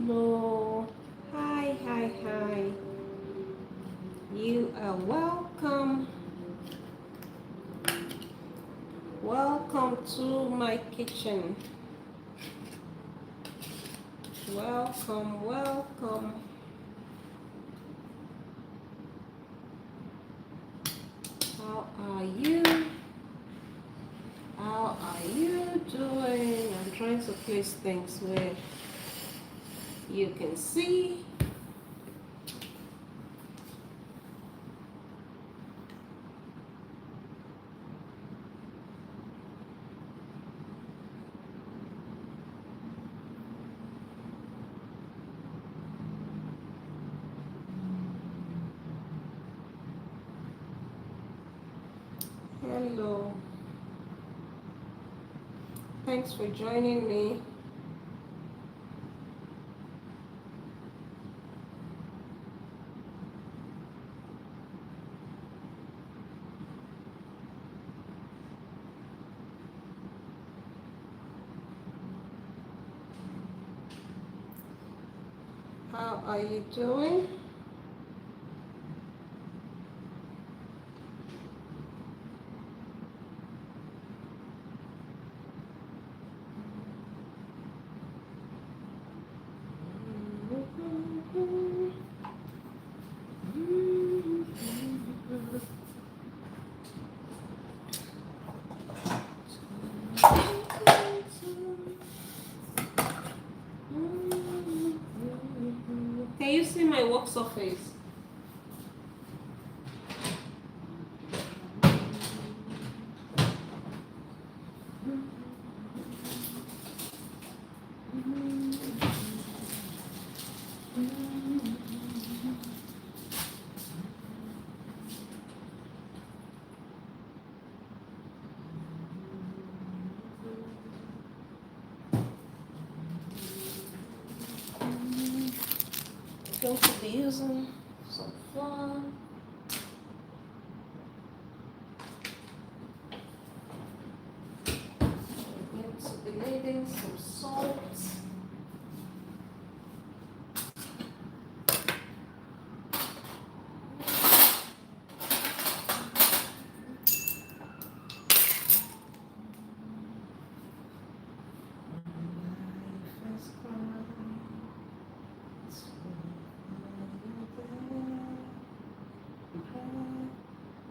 Hello. Hi, hi, hi. You are welcome. Welcome to my kitchen. Welcome, welcome. How are you? How are you doing? I'm trying to place things where you can see. Hello. Thanks for joining me. How are you doing? Can you see my work surface? Going to be using some flour. Going to be needing some salt.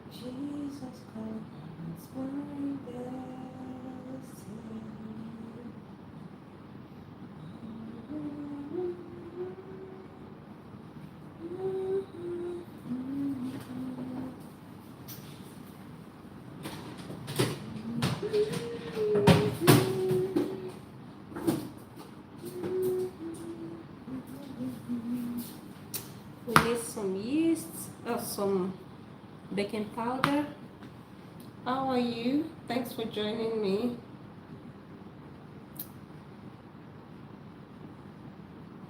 Jesus Christ, my destiny. We need some yeast, some baking powder. How are you? Thanks for joining me.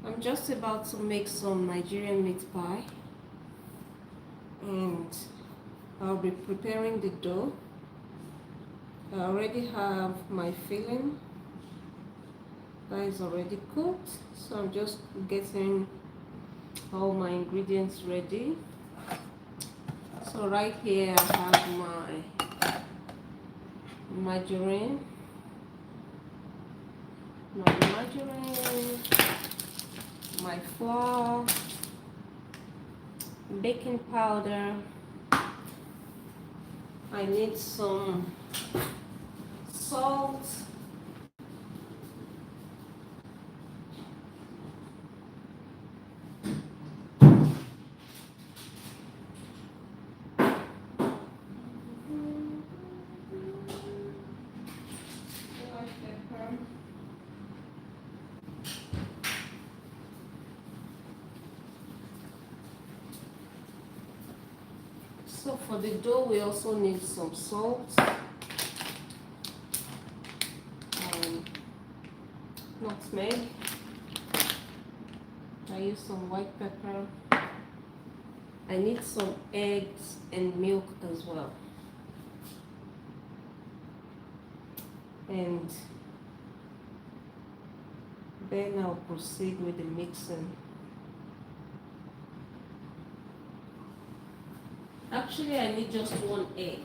I'm just about to make some Nigerian meat pie, and I'll be preparing the dough. I already have my filling that is already cooked, so I'm just getting all my ingredients ready. So right here I have my margarine, my flour, baking powder. I need some salt, black pepper. So for the dough, we also need some salt, nutmeg. I use some white pepper. I need some eggs and milk as well. And Then I'll proceed with the mixing. Actually, I need just 1 egg.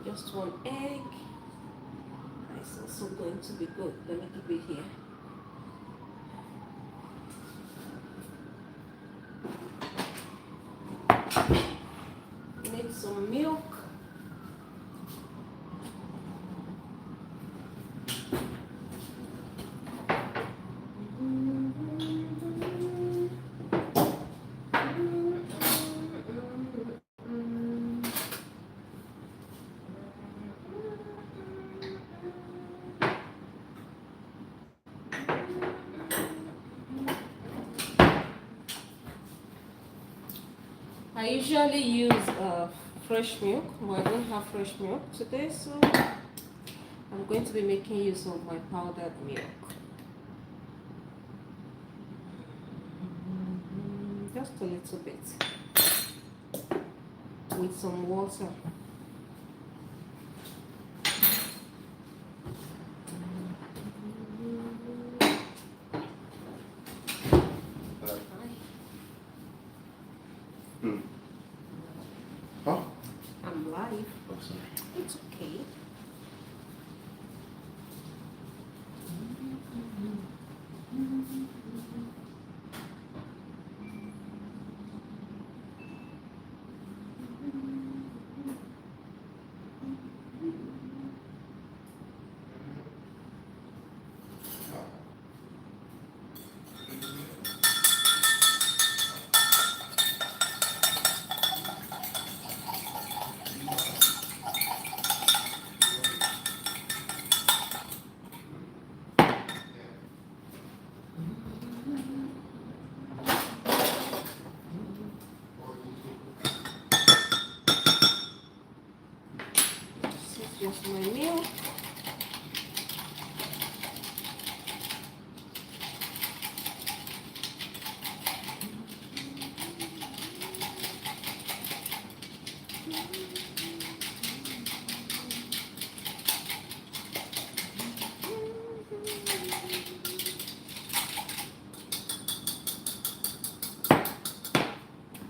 Just 1 egg. It's also going to be good. Let me keep it here. Need some milk. I usually use fresh milk, but I don't have fresh milk today, so I'm going to be making use of my powdered milk. Just a little bit with some water. Huh? I'm live. Oh, sorry. It's okay. This is just my milk.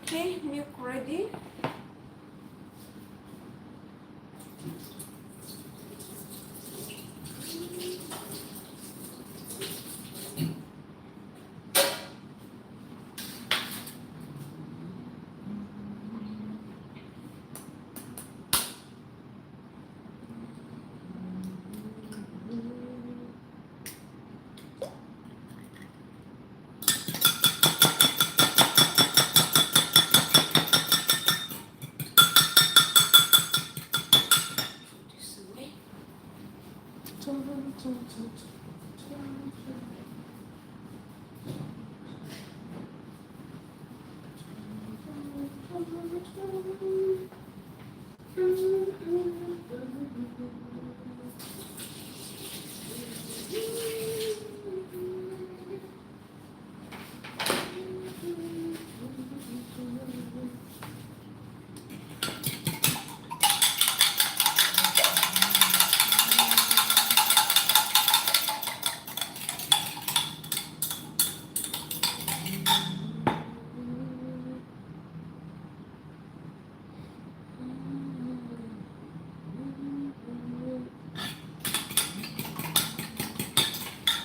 Okay, milk ready. This away.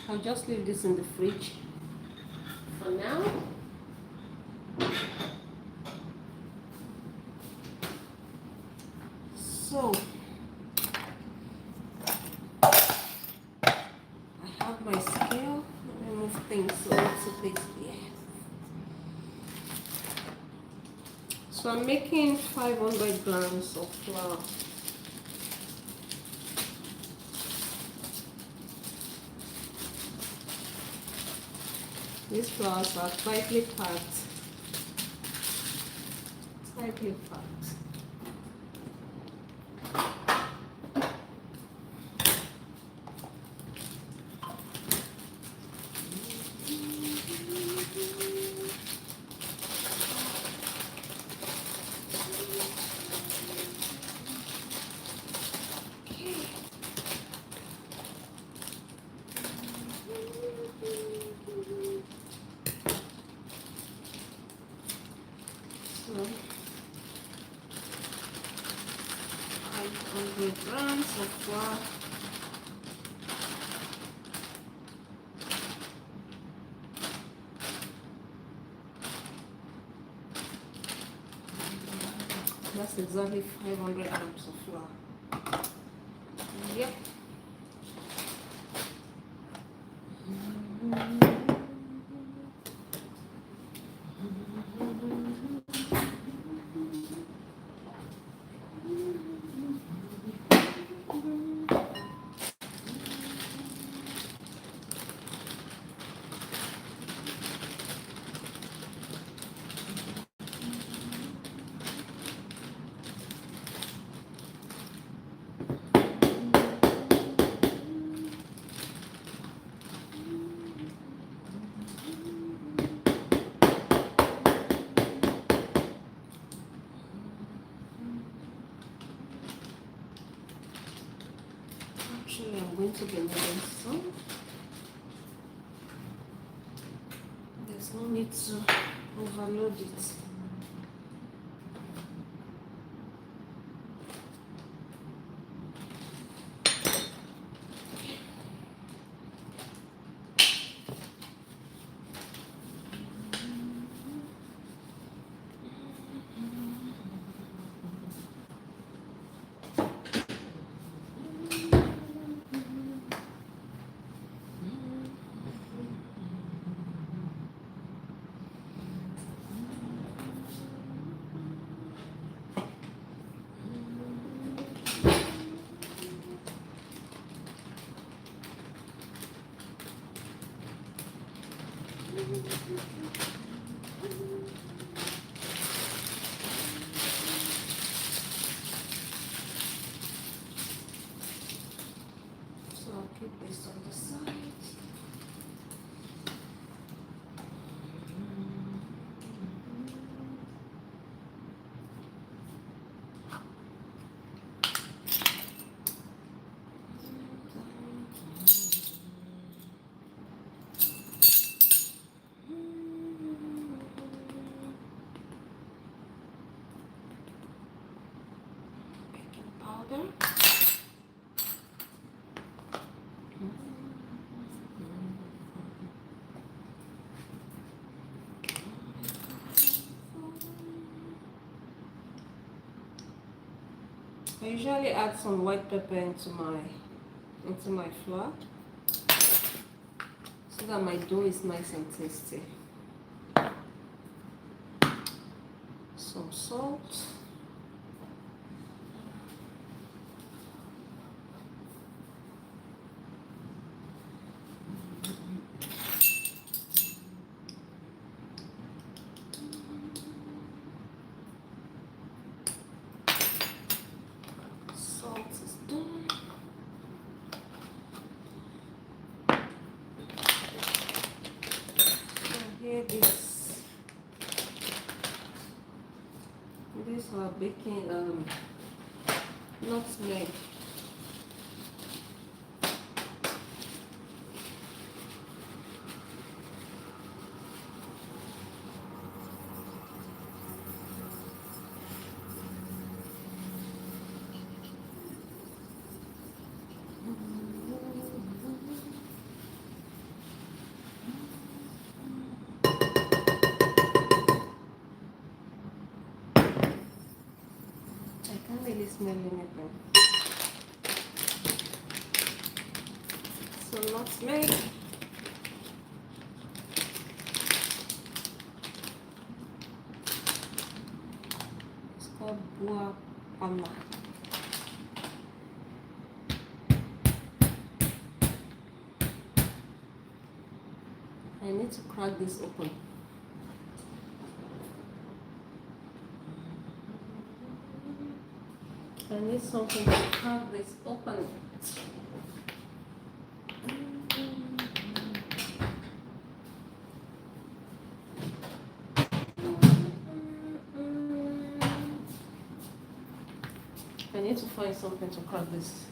I'll just leave this in the fridge for now. So I have my scale. Let me move things a little bit here. So I'm making 500 grams of flour. These flours are tightly packed. Tightly packed. So 500 grams of flour. That's exactly 500 grams of flour. Yep. Actually, I'm going to be needing some. There's no need to overload it. So I'll keep this on the side. Baking powder. I usually add some white pepper into my flour so that my dough is nice and tasty. Some salt. Salt is done. So here these are baking nutmeg. I can't really smell anything. So nutmeg. It's called buah panna. I need to crack this open. I need something to crack this open. I need to find something to crack this.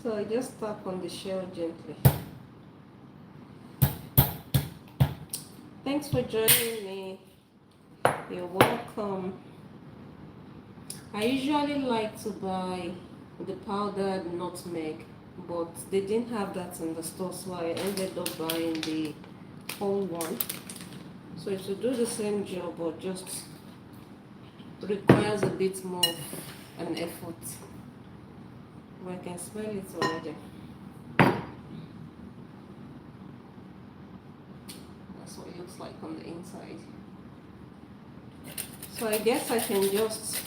So I just tap on the shell gently. Thanks for joining me. You're welcome. I usually like to buy the powdered nutmeg, but they didn't have that in the store, so I ended up buying the whole one. So it will do the same job, but just requires a bit more of an effort. But I can smell it already. That's what it looks like on the inside. So I guess I can just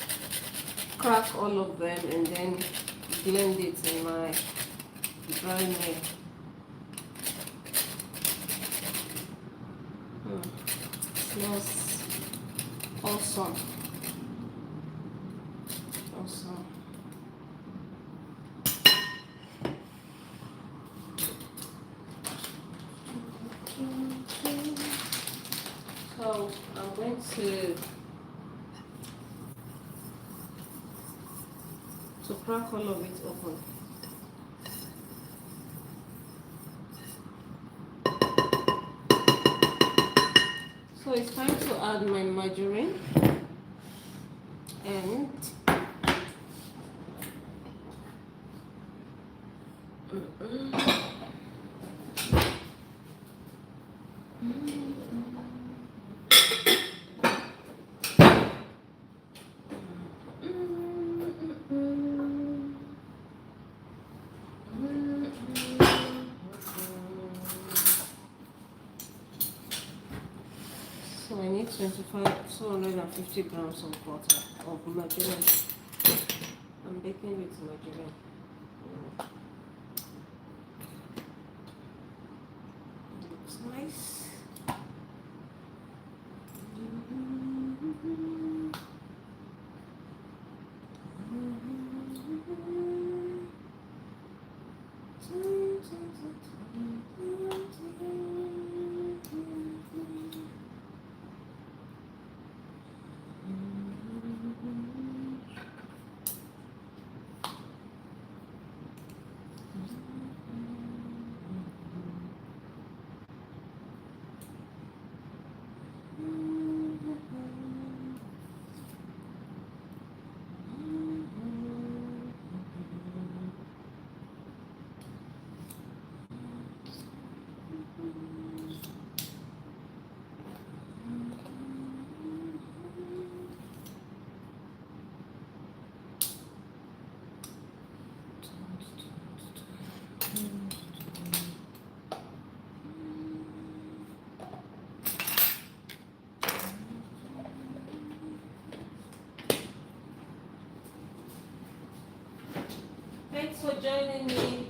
crack all of them and then blend it in my dry milk. Smells awesome. Awesome. So I'm going to crack all of it open. So it's time to add my margarine and so I need 250 grams of butter, of margarine. I'm baking with margarine. Looks nice. Thanks for joining me.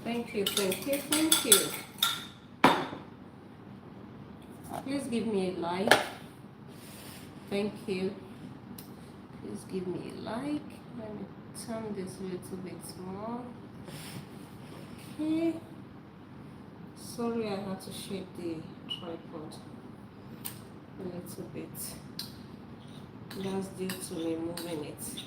Thank you, thank you, thank you. Please give me a like. Thank you. Please give me a like. Let me turn this a little bit more. Okay. Sorry, I had to shake the tripod a little bit. That's due to me moving it.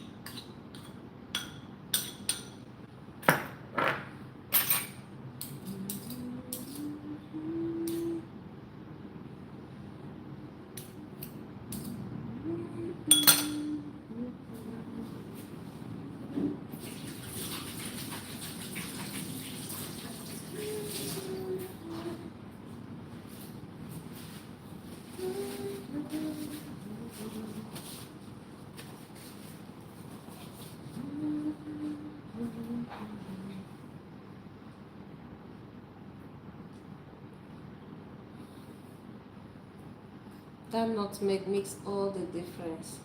That nutmeg makes all the difference.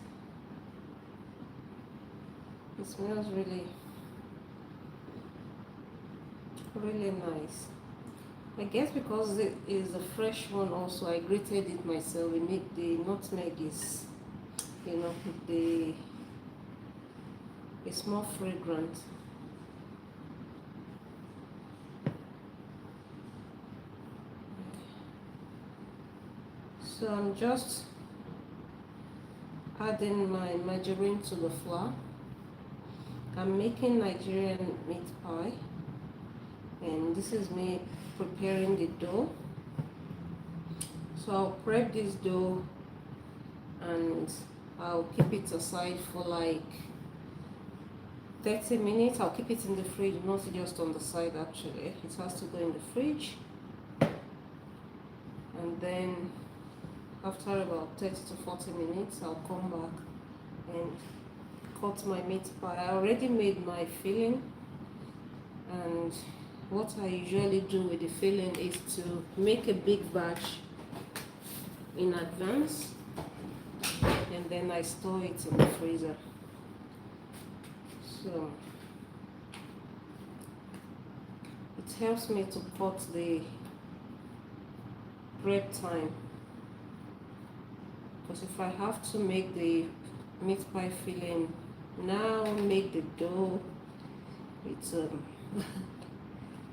It smells really, really nice. I guess because it is a fresh one also, I grated it myself. It make the nutmeg is, you know, it's more fragrant. So I'm just adding my margarine to the flour. I'm making Nigerian meat pie, and this is me preparing the dough. So I'll prep this dough and I'll keep it aside for like 30 minutes. I'll keep it in the fridge, not just on the side actually. It has to go in the fridge. And then after about 30 to 40 minutes, I'll come back and cut my meat pie. I already made my filling, and what I usually do with the filling is to make a big batch in advance, and then I store it in the freezer. So it helps me to cut the prep time, because if I have to make the meat pie filling now, make the dough, it's it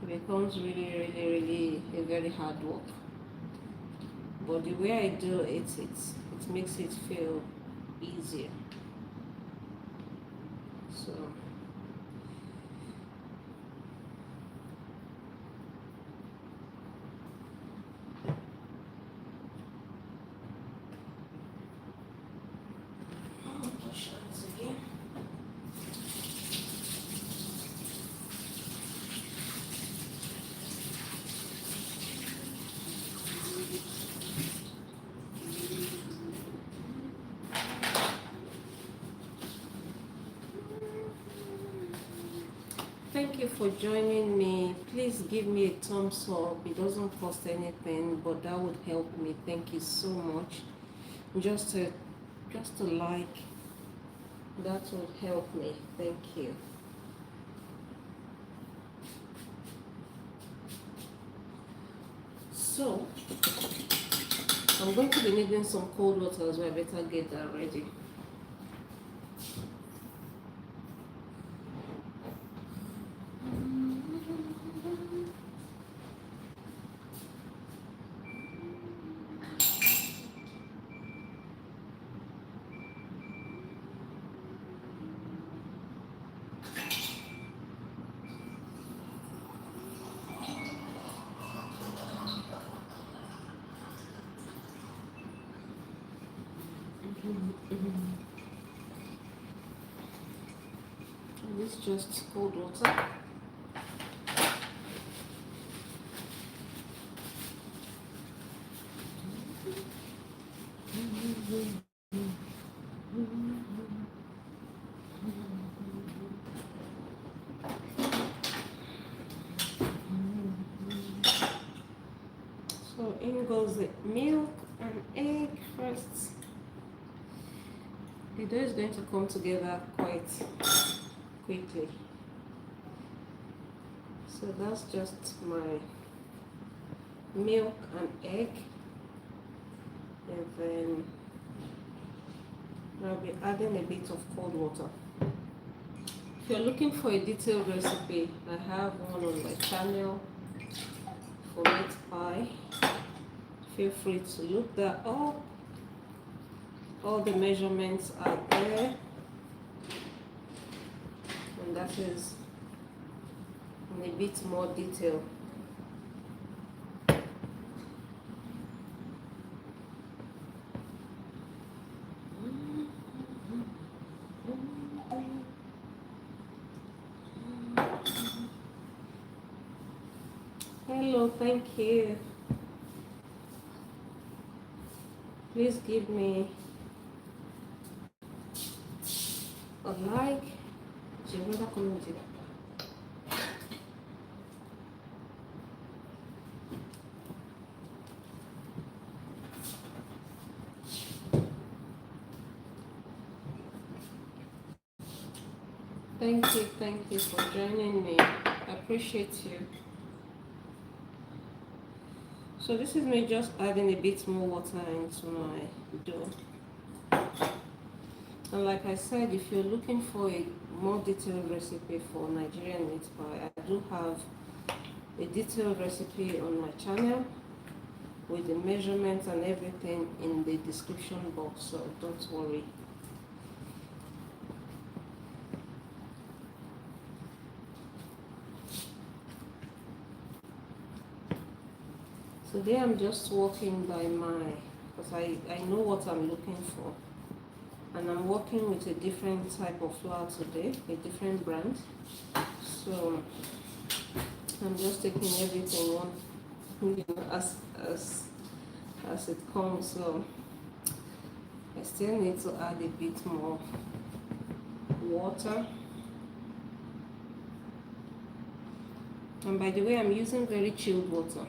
becomes really a very hard work. But the way I do it, it makes it feel easier. So thank you for joining me. Please give me a thumbs up. It doesn't cost anything, but that would help me. Thank you so much. Just a like, that would help me. Thank you. So I'm going to be needing some cold water, so I better get that ready. This is just cold water. So in goes the milk and egg first. The dough is going to come together quite quickly. So that's just my milk and egg, and then I'll be adding a bit of cold water. If you're looking for a detailed recipe, I have one on my channel for meat pie. Feel free to look that up. All the measurements are there, and that is in a bit more detail. Hello, thank you. Please give me a like. Thank you for joining me. I appreciate you. So this is me just adding a bit more water into my dough. And like I said, if you're looking for a more detailed recipe for Nigerian meat pie, I do have a detailed recipe on my channel with the measurements and everything in the description box, so don't worry. Today I'm just working by my, because I know what I'm looking for. And I'm working with a different type of flour today, a different brand. So I'm just taking everything one, as it comes. So I still need to add a bit more water. And by the way, I'm using very chilled water.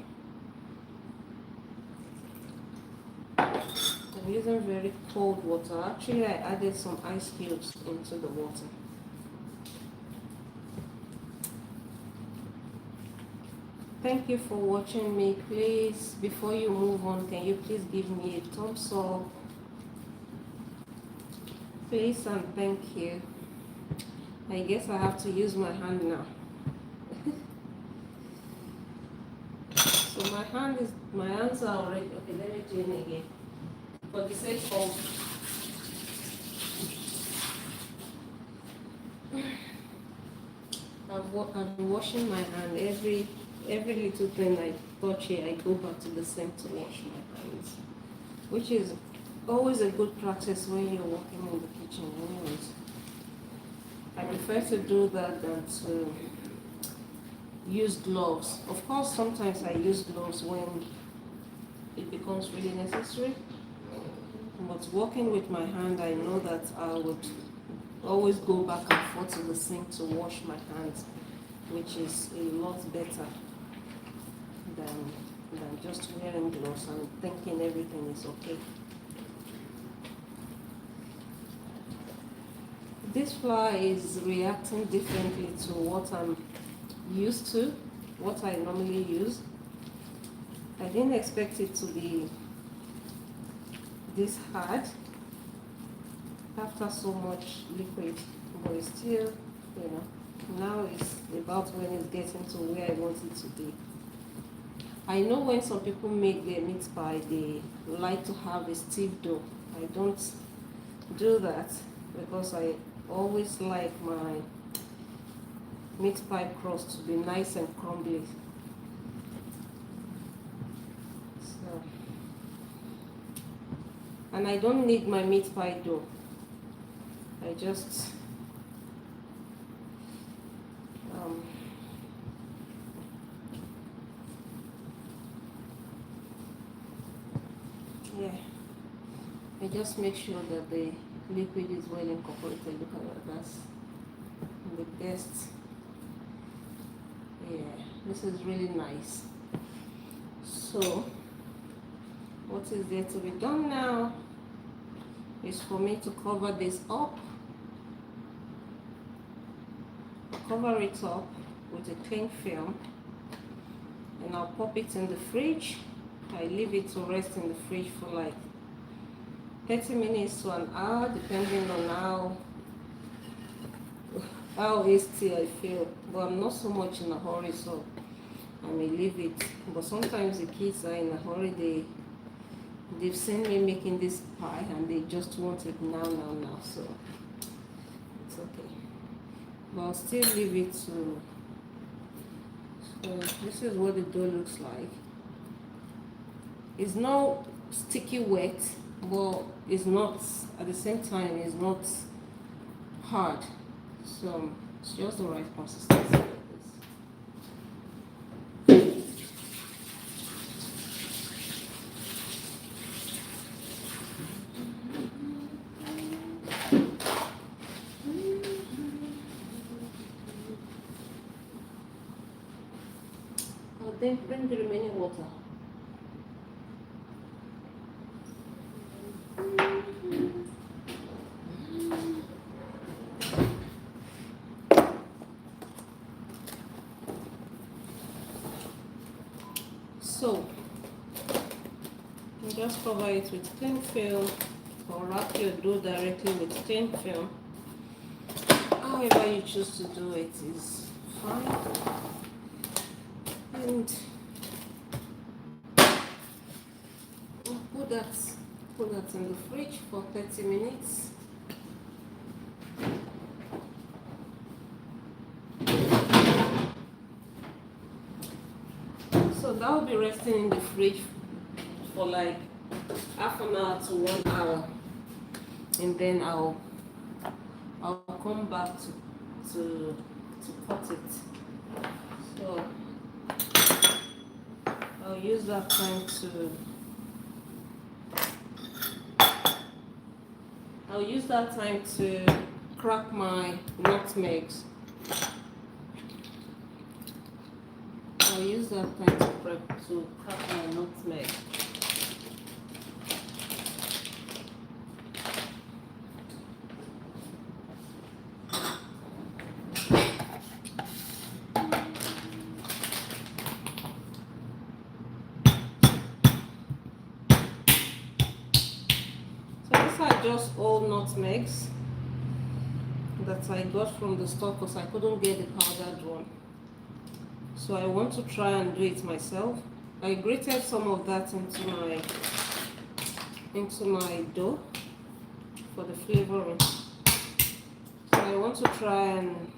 I'm using very cold water. Actually, I added some ice cubes into the water. Thank you for watching me. Please, before you move on, can you please give me a thumbs up? Please and thank you. I guess I have to use my hand now. So my hands are already, okay, let me do it again. For the sake of, I'm washing my hand. Every little thing I touch here, I go back to the sink to wash my hands, which is always a good practice when you're working in the kitchen anyways. I prefer to do that than to use gloves. Of course, sometimes I use gloves when it becomes really necessary. But working with my hand, I know that I would always go back and forth to the sink to wash my hands, which is a lot better than just wearing gloves and thinking everything is okay. This flour is reacting differently to what I'm used to, what I normally use. I didn't expect it to be this hard after so much liquid, but it's still, now it's about when it's getting to where I want it to be. I know when some people make their meat pie, they like to have a stiff dough. I don't do that because I always like my meat pie crust to be nice and crumbly. So, and I don't need my meat pie dough. I just I just make sure that the liquid is well incorporated. Look at that, that's the best. Yeah, this is really nice. So what is there to be done now is for me to cover this up, cover it up with a cling film, and I'll pop it in the fridge. I leave it to rest in the fridge for like 30 minutes to an hour, depending on how hasty I feel. But I'm not so much in a hurry, so I may leave it. But sometimes the kids are in a hurry. They've seen me making this pie and they just want it now. So it's okay. But I'll still leave it to. So this is what the dough looks like. It's not sticky wet, but it's not, at the same time, it's not hard. So it's just the right consistency like this. I'll then bring the remaining water. So you just cover it with cling film or wrap your dough directly with cling film. However you choose to do it is fine. And put that in the fridge for 30 minutes. So that will be resting in the fridge for like half an hour to 1 hour, and then I'll come back to cut it. So I'll use that time to crack my nutmegs. I'll use that time to crack my nutmeg. Just all nutmegs that I got from the store because I couldn't get the powdered one. So I want to try and do it myself. I grated some of that into my dough for the flavoring. So I want to try and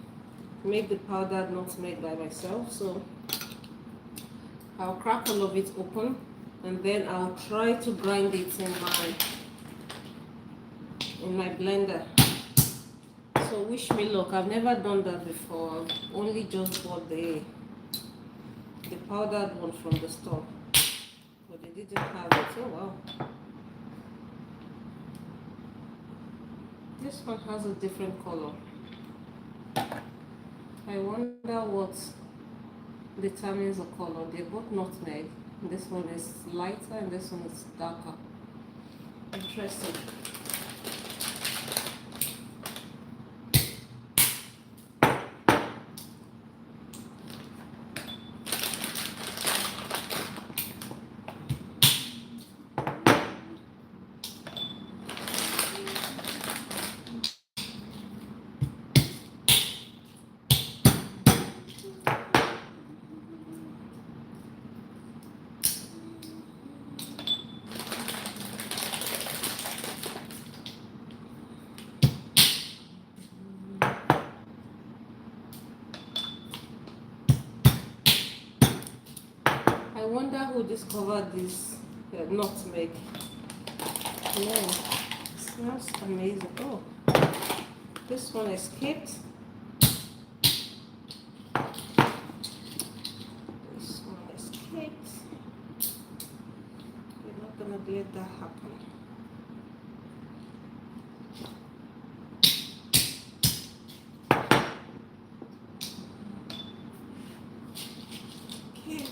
make the powdered nutmeg by myself. So I'll crack all of it open, and then I'll try to grind it in my blender. So wish me luck. I've never done that before. I've only just bought the powdered one from the store, but they didn't have it. Oh wow, this one has a different color. I wonder what determines the color. They're both nutmeg. This one is lighter and this one is darker. Interesting. I wonder who discovered this nutmeg. Yeah, it smells amazing. Oh, this one escaped. This one escaped. We're not gonna let that happen. Okay.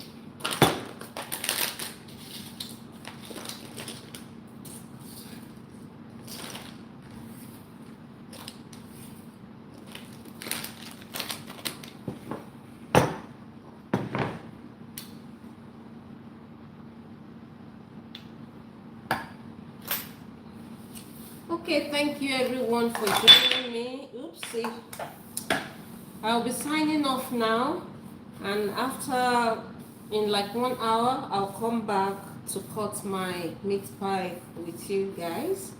Okay, thank you everyone for joining me. Oopsie. I'll be signing off now, and after, in like 1 hour, I'll come back to cut my meat pie with you guys.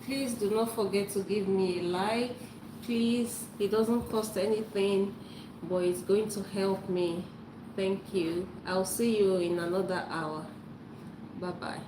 Please do not forget to give me a like. Please, it doesn't cost anything, but it's going to help me. Thank you. I'll see you in another hour. Bye bye.